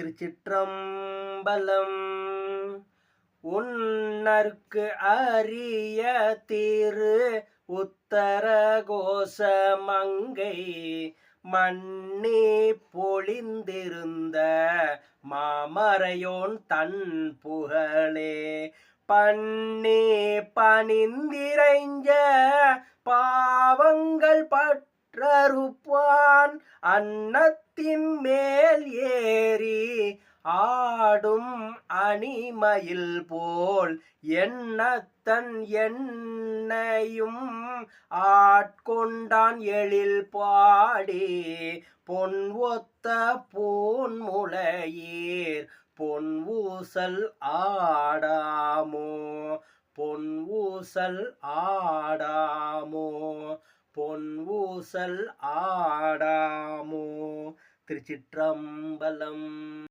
திருச்சிற்றம்பலம். உன்னற்கு அரிய திரு உத்தர கோசமங்கை மண்ணி பொழிந்திருந்த மாமறையோன் தன் புகழே பண்ணி பணிந்திரைஞ்ச பாவங்கள் பற்றறுப்பான் அன்னத்தின் மேல் ஏறி ஆடும் அணிமயில் போல் எண்ணத்தன் எண்ணையும் ஆட்கொண்டான் எழில் பாடி பொன் ஒத்த பூன்முளையீர் பொன் ஊசல் ஆடாமோ பொன் ஊசல் ஆடாமோ பொன் ஊசல் ஆடாமோ. திருச்சிற்றம்பலம்.